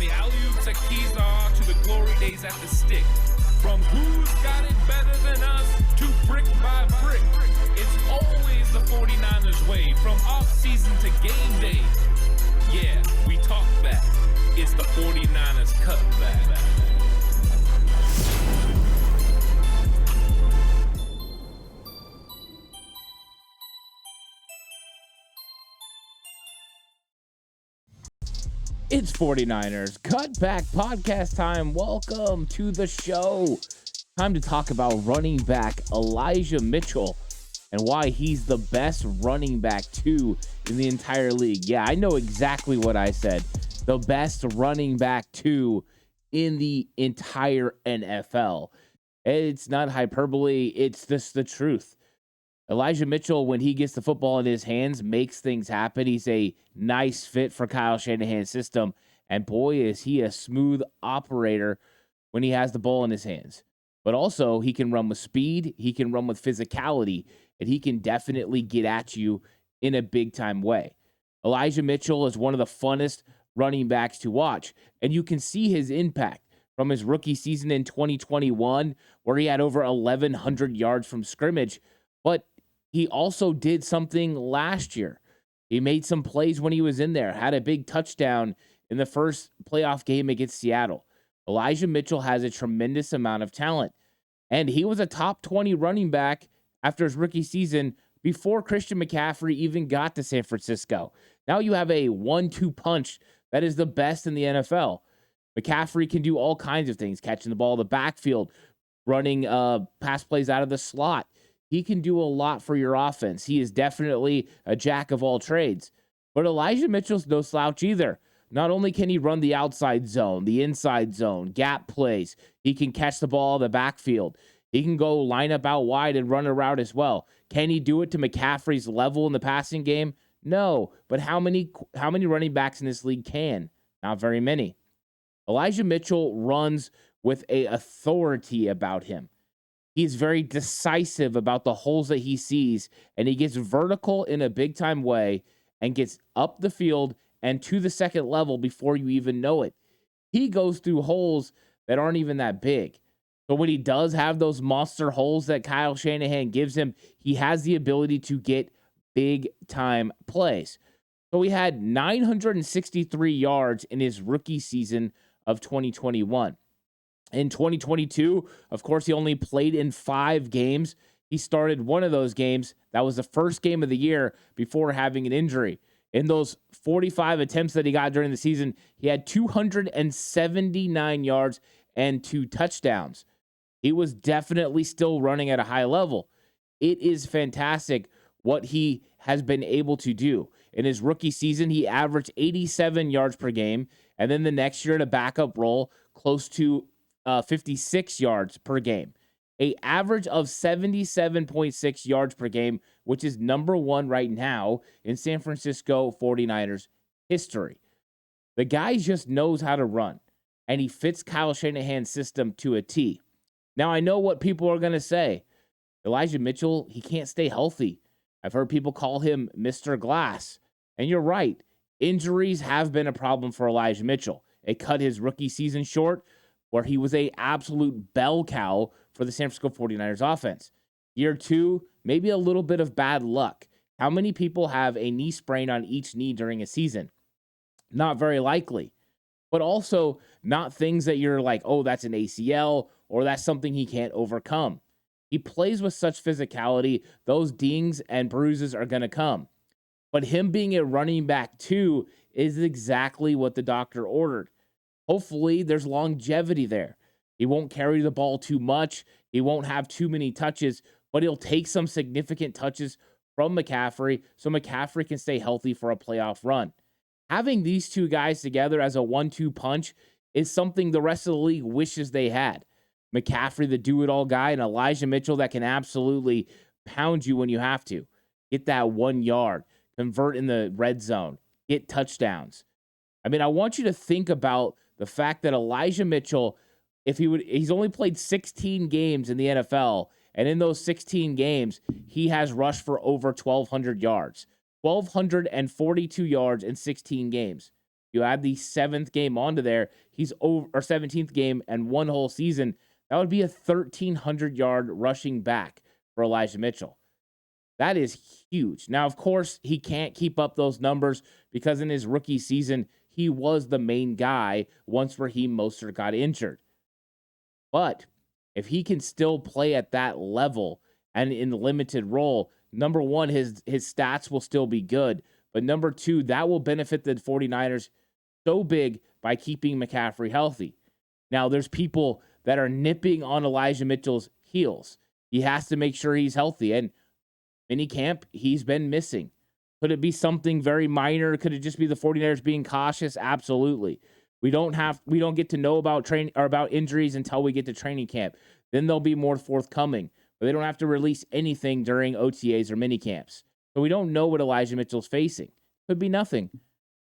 the alley-oops at Kezar to the glory days at the stick. From who's got it better than us to brick by brick. It's always the 49ers way, from off-season to game day. Yeah, we talk back. It's the 49ers Cutback. It's 49ers Cutback Podcast time. Welcome to the show. Time to talk about running back Elijah Mitchell and why he's the best running back two in the entire league. Yeah, I know exactly what I said. The best running back two in the entire NFL. It's not hyperbole. It's just the truth. Elijah Mitchell, when he gets the football in his hands, makes things happen. He's a nice fit for Kyle Shanahan's system. And boy, is he a smooth operator when he has the ball in his hands. But also, he can run with speed, he can run with physicality, and he can definitely get at you in a big-time way. Elijah Mitchell is one of the funnest running backs to watch, and you can see his impact from his rookie season in 2021, where he had over 1,100 yards from scrimmage. But he also did something last year. He made some plays when he was in there, had a big touchdown in the first playoff game against Seattle. Elijah Mitchell has a tremendous amount of talent, and he was a top 20 running back after his rookie season before Christian McCaffrey even got to San Francisco. Now you have a 1-2 punch that is the best in the NFL. McCaffrey can do all kinds of things, catching the ball in the backfield, running pass plays out of the slot. He can do a lot for your offense. He is definitely a jack of all trades. But Elijah Mitchell's no slouch either. Not only can he run the outside zone, the inside zone, gap plays, he can catch the ball in the backfield. He can go line up out wide and run a route as well. Can he do it to McCaffrey's level in the passing game? No. But how many running backs in this league can? Not very many. Elijah Mitchell runs with an authority about him. He's very decisive about the holes that he sees, and he gets vertical in a big-time way and gets up the field and to the second level before you even know it. He goes through holes that aren't even that big. So when he does have those monster holes that Kyle Shanahan gives him, he has the ability to get big-time plays. So he had 963 yards in his rookie season of 2021. In 2022, of course, he only played in 5 games. He started one of those games. That was the first game of the year before having an injury. In those 45 attempts that he got during the season, he had 279 yards and 2 touchdowns. He was definitely still running at a high level. It is fantastic what he has been able to do. In his rookie season, he averaged 87 yards per game, and then the next year in a backup role, close to 56 yards per game, an average of 77.6 yards per game, which is number 1 right now in San Francisco 49ers history. The guy just knows how to run, and he fits Kyle Shanahan's system to a T. Now, I know what people are going to say. Elijah Mitchell, he can't stay healthy. I've heard people call him Mr. Glass, and you're right. Injuries have been a problem for Elijah Mitchell. It cut his rookie season short, where he was an absolute bell cow for the San Francisco 49ers offense. Year 2, maybe a little bit of bad luck. How many people have a knee sprain on each knee during a season? Not very likely. But also not things that you're like, oh, that's an ACL or that's something he can't overcome. He plays with such physicality, those dings and bruises are going to come. But him being a running back too is exactly what the doctor ordered. Hopefully, there's longevity there. He won't carry the ball too much. He won't have too many touches, but he'll take some significant touches from McCaffrey so McCaffrey can stay healthy for a playoff run. Having these two guys together as a 1-2 punch is something the rest of the league wishes they had. McCaffrey, the do-it-all guy, and Elijah Mitchell that can absolutely pound you when you have to. Get that 1 yard, convert in the red zone, get touchdowns. I mean, I want you to think about the fact that Elijah Mitchell, he's only played 16 games in the NFL, and in those 16 games, he has rushed for over 1,200 yards. 1,242 yards in 16 games. You add the 7th game onto there, he's over, or 17th game and one whole season. That would be a 1,300-yard rushing back for Elijah Mitchell. That is huge. Now, of course, he can't keep up those numbers because in his rookie season, he was the main guy once Raheem Mostert got injured. But if he can still play at that level and in the limited role, number one, his stats will still be good. But number two, that will benefit the 49ers so big by keeping McCaffrey healthy. Now, there's people that are nipping on Elijah Mitchell's heels. He has to make sure he's healthy. And minicamp, he's been missing. Could it be something very minor? Could it just be the 49ers being cautious? Absolutely. We don't get to know about training or about injuries until we get to training camp. Then they'll be more forthcoming. But they don't have to release anything during OTAs or minicamps. So we don't know what Elijah Mitchell's facing. Could be nothing.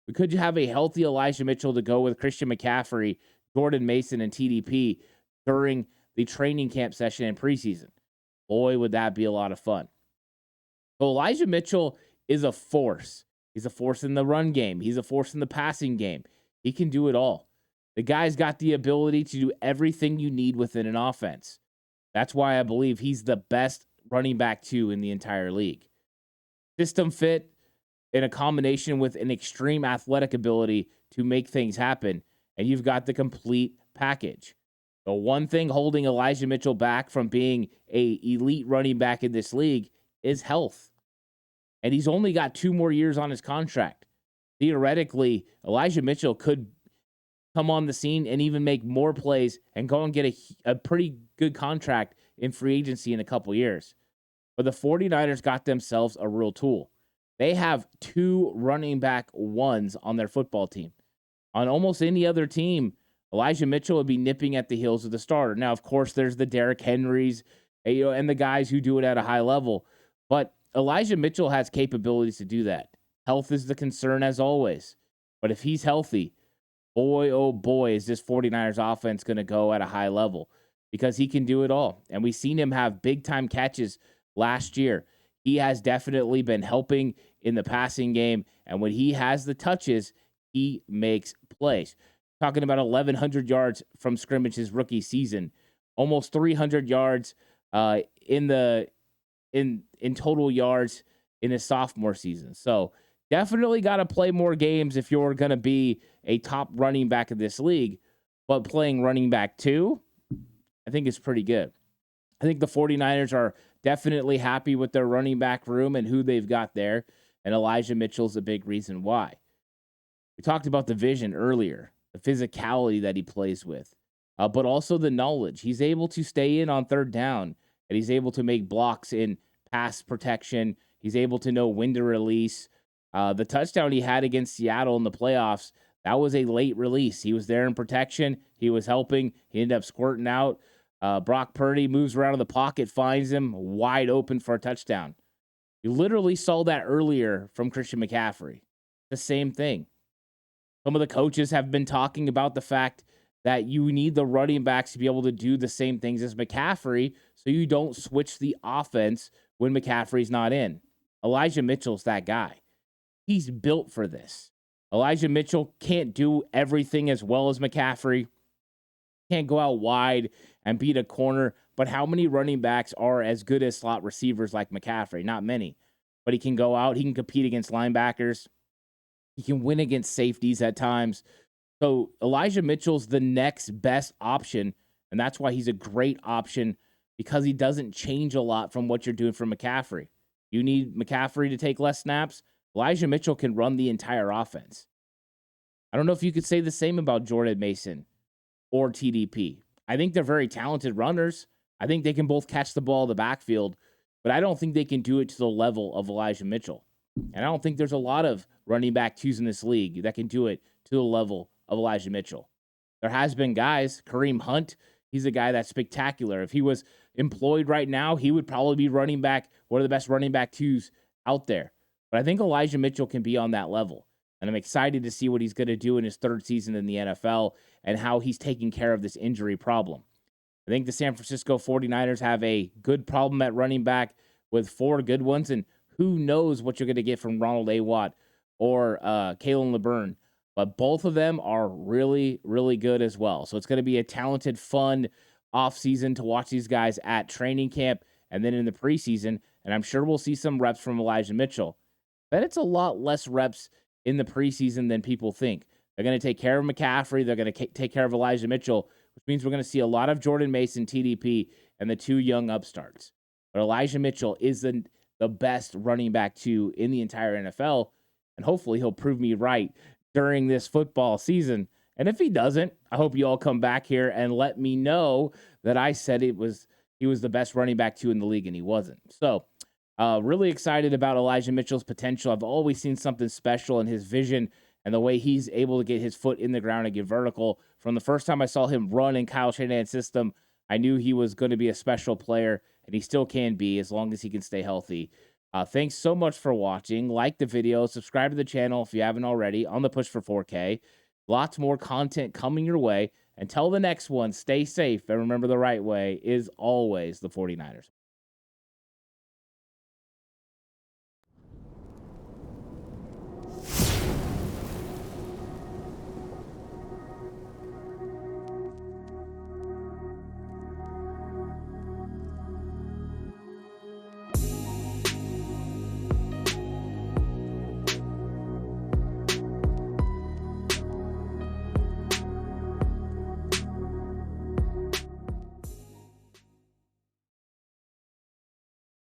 We could have a healthy Elijah Mitchell to go with Christian McCaffrey, Jordan Mason, and TDP during the training camp session and preseason. Boy, would that be a lot of fun. So Elijah Mitchell is a force. He's a force in the run game. He's a force in the passing game. He can do it all. The guy's got the ability to do everything you need within an offense. That's why I believe he's the best running back 2 in the entire league. System fit in a combination with an extreme athletic ability to make things happen, and you've got the complete package. The one thing holding Elijah Mitchell back from being an elite running back in this league is health. And he's only got 2 more years on his contract. Theoretically, Elijah Mitchell could come on the scene and even make more plays and go and get a pretty good contract in free agency in a couple years. But the 49ers got themselves a real tool. They have 2 running back 1s on their football team. On almost any other team, Elijah Mitchell would be nipping at the heels of the starter. Now, of course, there's the Derrick Henrys, and the guys who do it at a high level. But Elijah Mitchell has capabilities to do that. Health is the concern as always. But if he's healthy, boy, oh boy, is this 49ers offense going to go at a high level because he can do it all. And we've seen him have big-time catches last year. He has definitely been helping in the passing game. And when he has the touches, he makes plays. Talking about 1,100 yards from scrimmage his rookie season. Almost 300 yards in total yards in his sophomore season. So definitely got to play more games if you're going to be a top running back of this league. But playing running back 2, I think is pretty good. I think the 49ers are definitely happy with their running back room and who they've got there. And Elijah Mitchell's a big reason why. We talked about the vision earlier, the physicality that he plays with, but also the knowledge. He's able to stay in on third down, and he's able to make blocks in pass protection. He's able to know when to release. The touchdown he had against Seattle in the playoffs, that was a late release. He was there in protection. He was helping. He ended up squirting out. Brock Purdy moves around in the pocket, finds him wide open for a touchdown. You literally saw that earlier from Christian McCaffrey. The same thing. Some of the coaches have been talking about the fact that you need the running backs to be able to do the same things as McCaffrey so you don't switch the offense when McCaffrey's not in. Elijah Mitchell's that guy. He's built for this. Elijah Mitchell can't do everything as well as McCaffrey. Can't go out wide and beat a corner. But how many running backs are as good as slot receivers like McCaffrey? Not many. But he can go out. He can compete against linebackers. He can win against safeties at times. So Elijah Mitchell's the next best option, and that's why he's a great option because he doesn't change a lot from what you're doing for McCaffrey. You need McCaffrey to take less snaps. Elijah Mitchell can run the entire offense. I don't know if you could say the same about Jordan Mason or TDP. I think they're very talented runners. I think they can both catch the ball in the backfield, but I don't think they can do it to the level of Elijah Mitchell. And I don't think there's a lot of running back 2s in this league that can do it to the level of Elijah Mitchell. There has been guys, Kareem Hunt, he's a guy that's spectacular. If he was employed right now, he would probably be running back, one of the best running back 2s out there. But I think Elijah Mitchell can be on that level. And I'm excited to see what he's going to do in his 3rd season in the NFL and how he's taking care of this injury problem. I think the San Francisco 49ers have a good problem at running back with 4 good ones, and who knows what you're going to get from Ronald Awatt or Kalen LeBurn. but both of them are really, really good as well. So it's going to be a talented, fun offseason to watch these guys at training camp and then in the preseason. And I'm sure we'll see some reps from Elijah Mitchell. But it's a lot less reps in the preseason than people think. They're going to take care of McCaffrey. They're going to take care of Elijah Mitchell, which means we're going to see a lot of Jordan Mason, TDP, and the two young upstarts. But Elijah Mitchell is the best running back two in the entire NFL, and hopefully he'll prove me right during this football season. And if he doesn't, I hope you all come back here and let me know that I said he was the best running back two in the league, and he wasn't. So really excited about Elijah Mitchell's potential. I've always seen something special in his vision and the way he's able to get his foot in the ground and get vertical. From the first time I saw him run in Kyle Shanahan's system, I knew he was going to be a special player, and he still can be as long as he can stay healthy. Thanks so much for watching. Like the video, subscribe to the channel if you haven't already, on the push for 4K. Lots more content coming your way. Until the next one, stay safe, and remember the right way is always the 49ers.